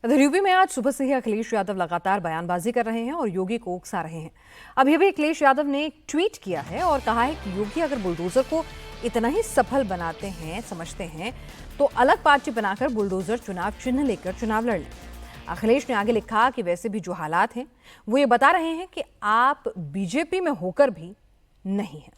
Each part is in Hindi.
इधर यूपी में आज सुबह से ही अखिलेश यादव लगातार बयानबाजी कर रहे हैं और योगी को उकसा रहे हैं। अभी अभी अखिलेश यादव ने एक ट्वीट किया है और कहा है कि योगी अगर बुलडोजर को इतना ही सफल बनाते हैं, समझते हैं, तो अलग पार्टी बनाकर बुलडोजर चुनाव चिन्ह लेकर चुनाव लड़ लें। अखिलेश ने आगे लिखा कि वैसे भी जो हालात हैं वो ये बता रहे हैं कि आप बीजेपी में होकर भी नहीं हैं।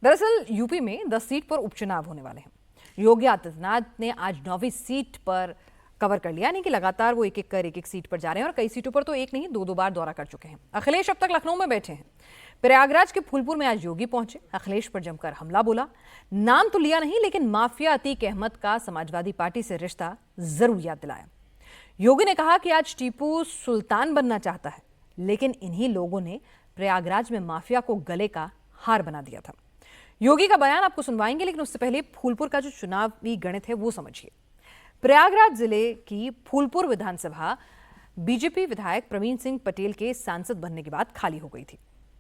दरअसल यूपी में 10 सीट पर उपचुनाव होने वाले हैं। योगी आदित्यनाथ ने आज 9वीं सीट पर कवर कर लिया, यानी कि लगातार वो एक एक सीट पर जा रहे हैं और कई सीटों पर तो एक नहीं दो बार दौरा कर चुके हैं। अखिलेश अब तक लखनऊ में बैठे हैं। प्रयागराज के फूलपुर में आज योगी पहुंचे। अखिलेश पर जमकर हमला बोला। नाम तो लिया नहीं, लेकिन माफिया अतीक अहमद का समाजवादी पार्टी से रिश्ता जरूर याद दिलाया। योगी ने कहा कि आज टीपू सुल्तान बनना चाहता है, लेकिन इन्हीं लोगों ने प्रयागराज में माफिया को गले का हार बना दिया था। योगी का बयान आपको सुनवाएंगे, लेकिन उससे पहले फूलपुर का जो चुनावी गणित है वो समझिए। प्रयागराज जिले की फूलपुर विधानसभा बीजेपी विधायक प्रवीण सिंह पटेल के सांसद बनने के बाद खाली हो गई थी।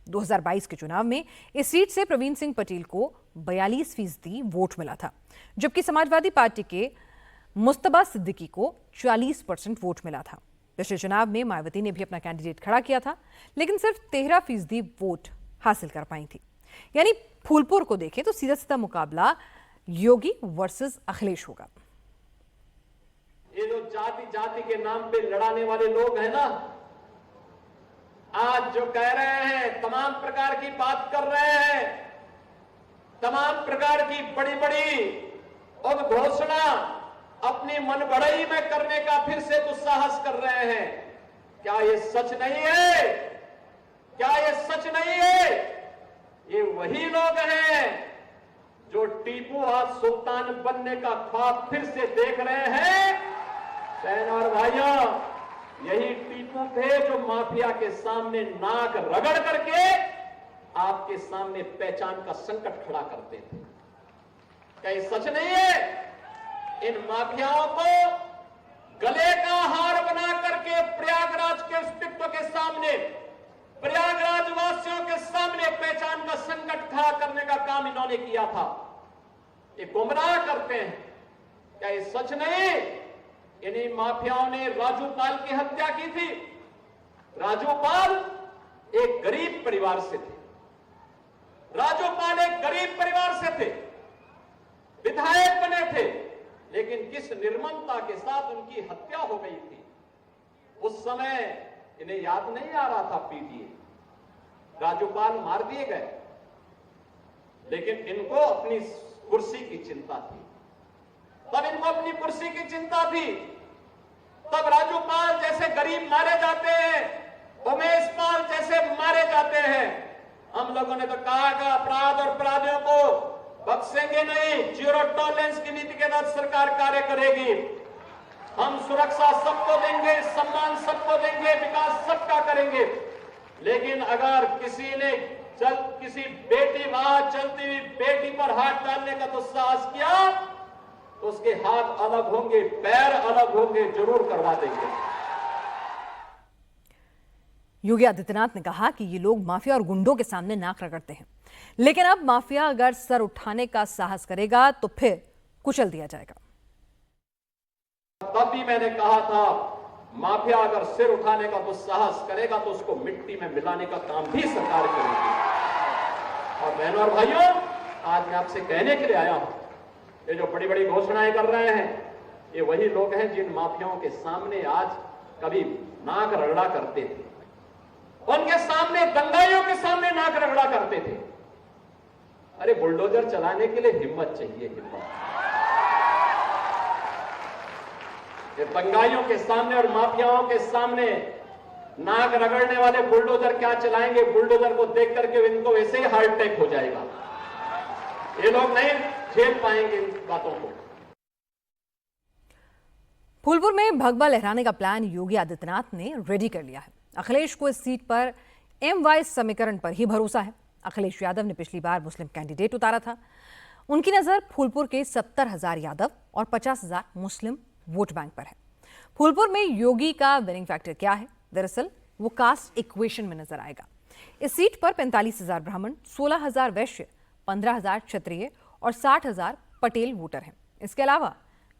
2022 के चुनाव में इस सीट से प्रवीण सिंह पटेल को 42% वोट मिला था, जबकि समाजवादी पार्टी के मुस्तबा सिद्दीकी को 40% वोट मिला था। पिछले चुनाव में मायावती ने भी अपना कैंडिडेट खड़ा किया था, लेकिन सिर्फ 13% वोट हासिल कर पाई थी। यानी फूलपुर को देखें तो सीधा सीधा मुकाबला योगी वर्सेस अखिलेश होगा। ये जो जाति जाति के नाम पे लड़ाने वाले लोग हैं ना, आज जो कह रहे हैं, तमाम प्रकार की बात कर रहे हैं, तमाम प्रकार की बड़ी बड़ी उद्घोषणा अपनी मनगढ़ंत में करने का फिर से दुस्साहस कर रहे हैं। क्या ये सच नहीं है? क्या ये सच नहीं है? ये वही लोग हैं जो टीपू आज सुल्तान बनने का ख्वाब फिर से देख रहे हैं। बहन और भाइयों, यही टीपू थे जो माफिया के सामने नाक रगड़ करके आपके सामने पहचान का संकट खड़ा करते थे। क्या ये सच नहीं है? इन माफियाओं को गले का हार बना करके प्रयागराज के अस्तित्व के सामने, प्रयागराज वासियों के सामने पहचान का संकट खड़ा करने का काम इन्होंने किया था। ये गुमराह करते हैं। क्या ये सच नहीं? इन्हीं माफियाओं ने राजू पाल की हत्या की थी। राजू पाल एक गरीब परिवार से थे। राजू पाल एक गरीब परिवार से थे, विधायक बने थे, लेकिन किस निर्ममता के साथ उनकी हत्या हो गई थी। उस समय इन्हें याद नहीं आ रहा था पीटीए, राजूपाल मार दिए गए, लेकिन इनको अपनी कुर्सी की चिंता थी। तब इनको अपनी कुर्सी की चिंता थी। तब राजूपाल जैसे गरीब मारे जाते हैं, उमेश पाल जैसे मारे जाते हैं। हम लोगों ने तो कहा कि अपराध और अपराधियों को बख्शेंगे नहीं, जीरो टॉलरेंस की नीति के तहत सरकार कार्य करेगी। हम सुरक्षा सबको देंगे, सम्मान सबको देंगे, विकास सबका करेंगे। लेकिन अगर किसी ने किसी बेटी वहां चलती हुई बेटी पर हाथ डालने का दुस्साहस किया तो उसके हाथ अलग होंगे, पैर अलग होंगे, जरूर करवा देंगे। योगी आदित्यनाथ ने कहा कि ये लोग माफिया और गुंडों के सामने नाक रगड़ते हैं, लेकिन अब माफिया अगर सर उठाने का साहस करेगा तो फिर कुचल दिया जाएगा। तब भी मैंने कहा था, माफिया अगर सिर उठाने का दुस्साहस करेगा तो उसको मिट्टी में मिलाने का काम भी सरकार करेगी। और बहनों और भाइयों, आज मैं आपसे कहने के लिए आया हूं, ये जो बड़ी बड़ी घोषणाएं कर रहे हैं, ये वही लोग हैं जिन माफियाओं के सामने आज कभी नाक रगड़ा करते थे, उनके सामने, दंगाइयों के सामने नाक रगड़ा करते थे। अरे बुलडोजर चलाने के लिए हिम्मत चाहिए, हिम्मत। दंगाइयों के सामने और माफियाओं के सामने नाक रगड़ने वाले बुलडोजर क्या चलाएंगे? बुलडोजर को देख करके इनको वैसे ही हार्ट अटैक हो जाएगा। ये लोग नहीं झेल पाएंगे इन बातों को। फूलपुर में भगवा लहराने का प्लान योगी आदित्यनाथ ने रेडी कर लिया है। अखिलेश को इस सीट पर MY समीकरण पर ही भरोसा है। अखिलेश यादव ने पिछली बार मुस्लिम कैंडिडेट उतारा था। उनकी नजर फूलपुर के 70,000 यादव और 50,000 मुस्लिम वोट बैंक पर है। फूलपुर में योगी का विनिंग फैक्टर क्या है? दरअसल वो कास्ट इक्वेशन में नजर आएगा। इस सीट पर 45,000 ब्राह्मण, 16,000 वैश्य, 15,000 क्षत्रिय और 60,000 पटेल वोटर हैं। इसके अलावा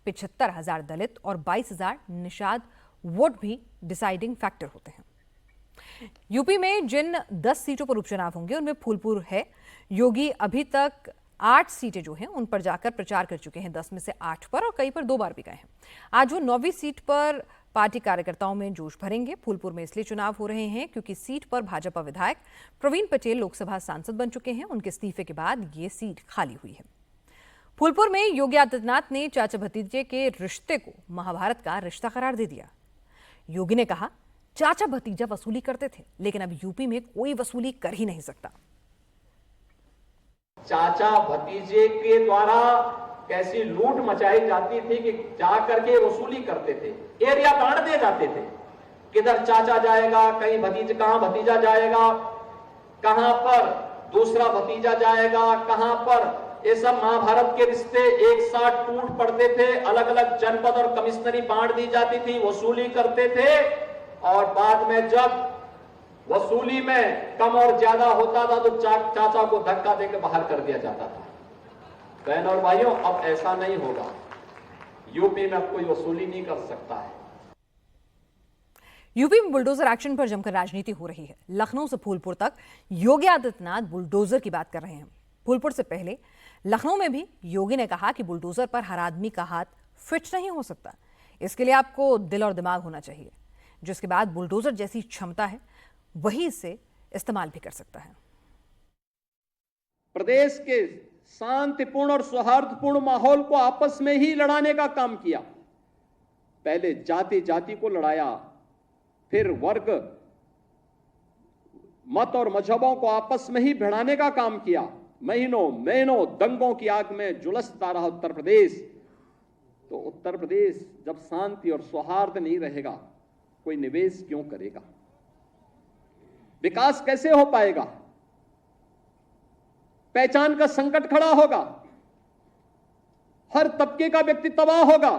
75,000 दलित और 22,000 निषाद वोट भी डिसाइडिंग फैक्टर होते हैं। यूपी में जिन 10 सीटों पर उपचुनाव होंगे उनमें फूलपुर है। योगी अभी तक 8 सीटें जो हैं उन पर जाकर प्रचार कर चुके हैं, 10 में से 8 पर, और कई पर 2 बार भी गए हैं। आज वो 9वीं सीट पर पार्टी कार्यकर्ताओं में जोश भरेंगे। फूलपुर में इसलिए चुनाव हो रहे हैं क्योंकि सीट पर भाजपा विधायक प्रवीण पटेल लोकसभा सांसद बन चुके हैं। उनके इस्तीफे के बाद ये सीट खाली हुई है। फूलपुर में योगी आदित्यनाथ ने चाचा भतीजे के रिश्ते को महाभारत का रिश्ता करार दे दिया। योगी ने कहा, चाचा भतीजा वसूली करते थे, लेकिन अब यूपी में कोई वसूली कर ही नहीं सकता। चाचा भतीजे के द्वारा कैसी लूट मचाई जाती थी कि जा करके वसूली करते थे, एरिया बांट दिए जाते थे। किधर चाचा जाएगा, कहीं कहां भतीजा जाएगा, कहां पर दूसरा भतीजा जाएगा, कहां पर, ये सब महाभारत के रिश्ते एक साथ टूट पड़ते थे। अलग अलग जनपद और कमिश्नरी बांट दी जाती थी, वसूली करते थे, और बाद में जब वसूली में कम और ज्यादा होता था तो चाचा को धक्का देकर बाहर कर दिया जाता था। बहन और भाइयों, अब ऐसा नहीं होगा। यूपी में अब कोई वसूली नहीं कर सकता है। यूपी में बुलडोजर एक्शन पर जमकर राजनीति हो रही है। लखनऊ से फूलपुर तक योगी आदित्यनाथ बुलडोजर की बात कर रहे हैं। फूलपुर से पहले लखनऊ में भी योगी ने कहा कि बुलडोजर पर हर आदमी का हाथ फिट नहीं हो सकता, इसके लिए आपको दिल और दिमाग होना चाहिए। जिसके बाद बुलडोजर जैसी क्षमता है वही इसे इस्तेमाल भी कर सकता है। प्रदेश के शांतिपूर्ण और सौहार्दपूर्ण माहौल को आपस में ही लड़ाने का काम किया। पहले जाति जाति को लड़ाया, फिर वर्ग, मत और मजहबों को आपस में ही भिड़ाने का काम किया। महीनों दंगों की आग में झुलसता रहा उत्तर प्रदेश। तो उत्तर प्रदेश जब शांति और सौहार्द नहीं रहेगा, कोई निवेश क्यों करेगा? विकास कैसे हो पाएगा? पहचान का संकट खड़ा होगा, हर तबके का व्यक्ति तबाह होगा।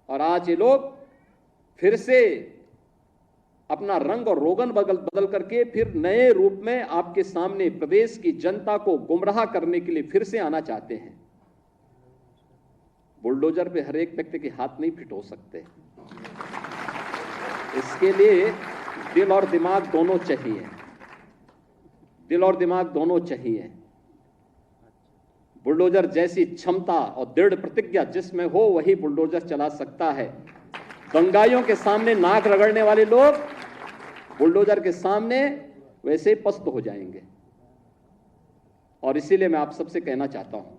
और आज ये लोग फिर से अपना रंग और रोगन बदल करके फिर नए रूप में आपके सामने प्रदेश की जनता को गुमराह करने के लिए फिर से आना चाहते हैं। बुलडोजर पे हर एक व्यक्ति के हाथ नहीं फिट हो सकते। इसके लिए दिल और दिमाग दोनों चाहिए। दिल और दिमाग दोनों चाहिए। बुलडोजर जैसी क्षमता और दृढ़ प्रतिज्ञा जिसमें हो वही बुलडोजर चला सकता है। दंगाइयों के सामने नाक रगड़ने वाले लोग बुलडोजर के सामने वैसे ही पस्त हो जाएंगे। और इसीलिए मैं आप सबसे कहना चाहता हूं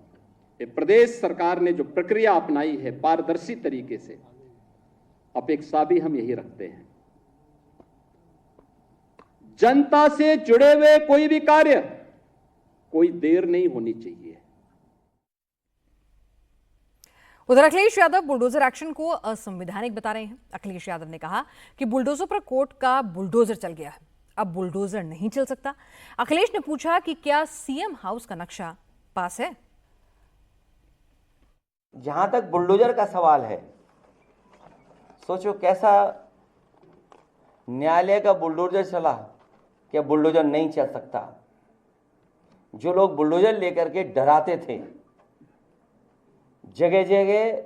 कि प्रदेश सरकार ने जो प्रक्रिया अपनाई है पारदर्शी तरीके से, अपेक्षा भी हम यही रखते हैं। जनता से जुड़े हुए कोई भी कार्य, कोई देर नहीं होनी चाहिए। उधर अखिलेश यादव बुलडोजर एक्शन को असंवैधानिक बता रहे हैं। अखिलेश यादव ने कहा कि बुलडोजर पर कोर्ट का बुलडोजर चल गया है, अब बुलडोजर नहीं चल सकता। अखिलेश ने पूछा कि क्या सीएम हाउस का नक्शा पास है? जहां तक बुलडोजर का सवाल है, सोचो कैसा न्यायालय का बुलडोजर चला, क्या बुलडोजर नहीं चल सकता? जो लोग बुलडोजर लेकर के डराते थे, जगह जगह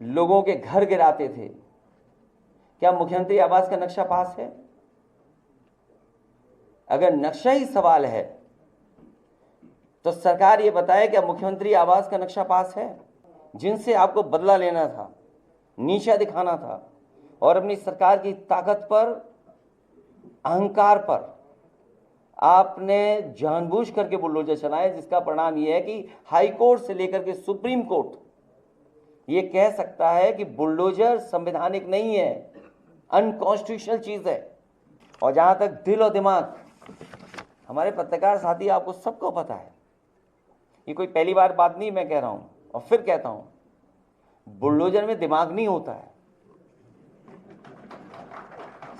लोगों के घर गिराते थे, क्या मुख्यमंत्री आवास का नक्शा पास है? अगर नक्शा ही सवाल है तो सरकार ये बताए क्या मुख्यमंत्री आवास का नक्शा पास है? जिनसे आपको बदला लेना था, नीचा दिखाना था और अपनी सरकार की ताकत पर, अहंकार पर आपने जानबूझ करके बुलडोजर चलाए, जिसका परिणाम यह है कि हाई कोर्ट से लेकर के सुप्रीम कोर्ट ये कह सकता है कि बुलडोजर संवैधानिक नहीं है, अनकॉन्स्टिट्यूशनल चीज है। और जहां तक दिल और दिमाग, हमारे पत्रकार साथी आपको सबको पता है, ये कोई पहली बार बात नहीं मैं कह रहा हूं, और फिर कहता हूं, बुलडोजर में दिमाग नहीं होता है,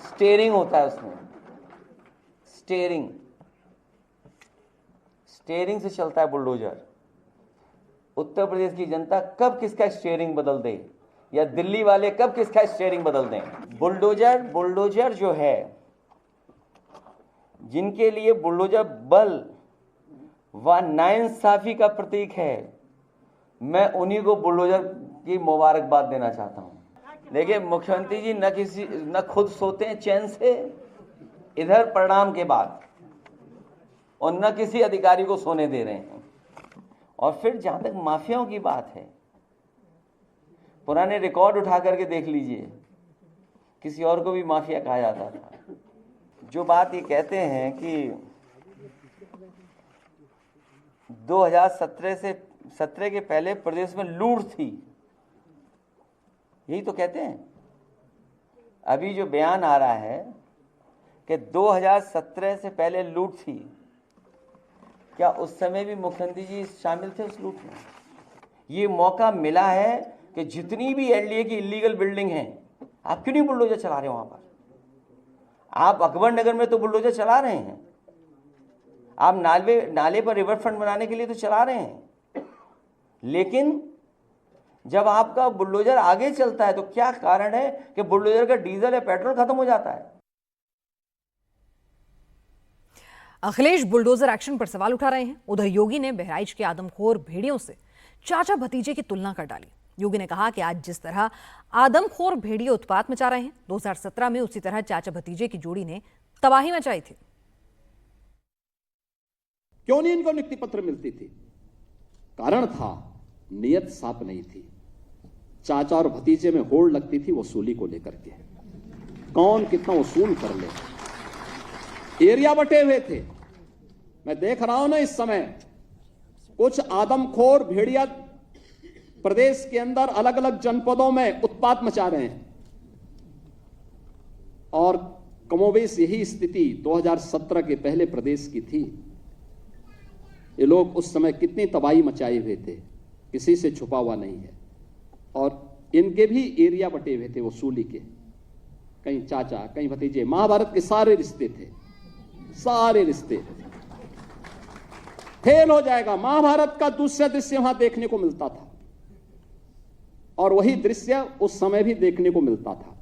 स्टीयरिंग होता है उसमें। स्टीयरिंग से चलता है बुलडोजर। उत्तर प्रदेश की जनता कब किसका स्टीयरिंग बदल दे, या दिल्ली वाले कब किसका स्टीयरिंग बदल दें? बुलडोजर जो है, जिनके लिए बुलडोजर बल व नाइंसाफी का प्रतीक है, मैं उन्हीं को बुलडोजर की मुबारकबाद देना चाहता हूं। देखिए मुख्यमंत्री जी न खुद सोते हैं चैन से इधर परिणाम के बाद, और न किसी अधिकारी को सोने दे रहे हैं। और फिर जहां तक माफियाओं की बात है, पुराने रिकॉर्ड उठा करके देख लीजिए, किसी और को भी माफिया कहा जाता था। जो बात ये कहते हैं कि 2017 के पहले प्रदेश में लूट थी, यही तो कहते हैं। अभी जो बयान आ रहा है कि 2017 से पहले लूट थी, क्या उस समय भी मुख्यमंत्री जी शामिल थे उस लूट में? ये मौका मिला है कि जितनी भी एलडीए की इलीगल बिल्डिंग है, आप क्यों नहीं बुलडोजर चला रहे हो वहां पर? आप अकबर नगर में तो बुलडोजर चला रहे हैं, आप नाले पर रिवर फ्रंट बनाने के लिए तो चला रहे हैं, लेकिन जब आपका बुलडोजर आगे चलता है तो क्या कारण है कि बुलडोजर का डीजल या पेट्रोल खत्म हो जाता है? अखिलेश बुलडोजर एक्शन पर सवाल उठा रहे हैं। उधर योगी ने बहराइच के आदमखोर भेड़ियों से चाचा भतीजे की तुलना कर डाली। योगी ने कहा कि आज जिस तरह आदमखोर भेड़िए उत्पात मचा रहे हैं, 2017 में उसी तरह चाचा भतीजे की जोड़ी ने तबाही मचाई थी। क्यों नहीं इनको नियुक्ति पत्र मिलती थी? कारण था नियत साफ नहीं थी। चाचा और भतीजे में होड़ लगती थी वसूली को लेकर के, कौन कितना वसूल कर ले। एरिया बटे हुए थे। मैं देख रहा हूं ना इस समय कुछ आदमखोर भेड़िया प्रदेश के अंदर अलग अलग जनपदों में उत्पात मचा रहे हैं, और कमोबेश यही स्थिति 2017 के पहले प्रदेश की थी। ये लोग उस समय कितनी तबाही मचाए हुए थे, किसी से छुपा हुआ नहीं है। और इनके भी एरिया बटे हुए थे वसूली के, कहीं चाचा कहीं भतीजे। महाभारत के सारे रिश्ते थे, सारे रिश्ते फेल हो जाएगा। महाभारत का दूसरा दृश्य वहां देखने को मिलता था, और वही दृश्य उस समय भी देखने को मिलता था।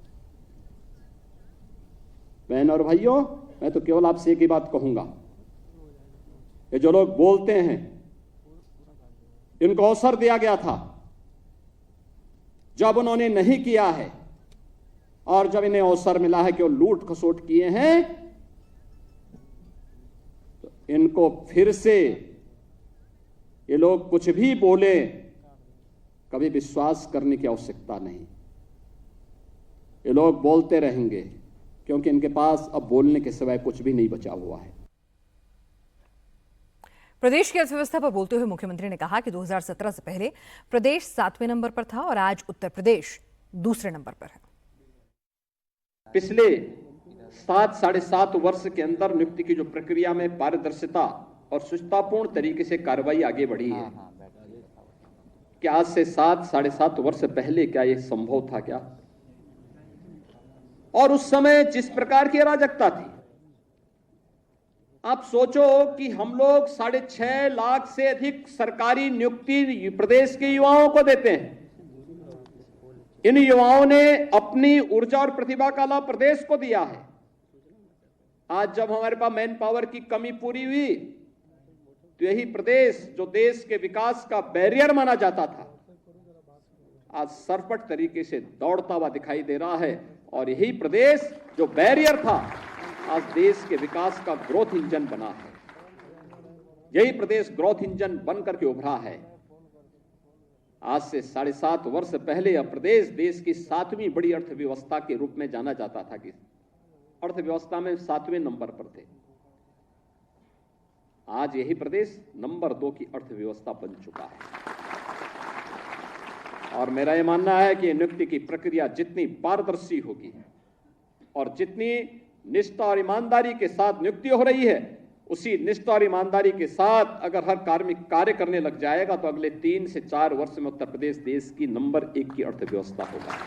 बहन और भाइयों, मैं तो केवल आपसे एक ही बात कहूंगा, ये जो लोग बोलते हैं इनको अवसर दिया गया था, जब उन्होंने नहीं किया है और जब इन्हें अवसर मिला है कि वो लूट खसोट किए हैं, तो इनको फिर से ये लोग कुछ भी बोले, कभी विश्वास करने की आवश्यकता नहीं। ये लोग बोलते रहेंगे क्योंकि इनके पास अब बोलने के सिवाय कुछ भी नहीं बचा हुआ है। प्रदेश की अर्थव्यवस्था पर बोलते हुए मुख्यमंत्री ने कहा कि 2017 से पहले प्रदेश 7वें नंबर पर था और आज उत्तर प्रदेश दूसरे नंबर पर है। पिछले 7-7.5 वर्ष के अंदर नियुक्ति की जो प्रक्रिया में पारदर्शिता और सुचितापूर्ण तरीके से कार्रवाई आगे बढ़ी है, क्या आज से 7-7.5 वर्ष पहले क्या यह संभव था क्या? और उस समय जिस प्रकार की अराजकता थी, आप सोचो कि हम लोग 6.5 लाख से अधिक सरकारी नियुक्ति प्रदेश के युवाओं को देते हैं। इन युवाओं ने अपनी ऊर्जा और प्रतिभा का लाभ प्रदेश को दिया है। आज जब हमारे पास मैन पावर की कमी पूरी हुई, तो यही प्रदेश जो देश के विकास का बैरियर माना जाता था, आज सरपट तरीके से दौड़ता हुआ दिखाई दे रहा है। और यही प्रदेश जो बैरियर था, आज देश के विकास का ग्रोथ इंजन बना है। यही प्रदेश ग्रोथ इंजन बनकर के उभरा है। आज से 7.5 वर्ष पहले यह प्रदेश देश की 7वीं बड़ी अर्थव्यवस्था के रूप में जाना जाता था, कि अर्थव्यवस्था में 7वें नंबर पर थे। आज यही प्रदेश नंबर 2 की अर्थव्यवस्था बन चुका है। और मेरा यह मानना है कि नियुक्ति की प्रक्रिया जितनी पारदर्शी होगी और जितनी निष्ठा और ईमानदारी के साथ नियुक्ति हो रही है, उसी निष्ठा और ईमानदारी के साथ अगर हर कार्मिक कार्य करने लग जाएगा, तो अगले 3 से 4 वर्ष में उत्तर प्रदेश देश की नंबर 1 की अर्थव्यवस्था होगा।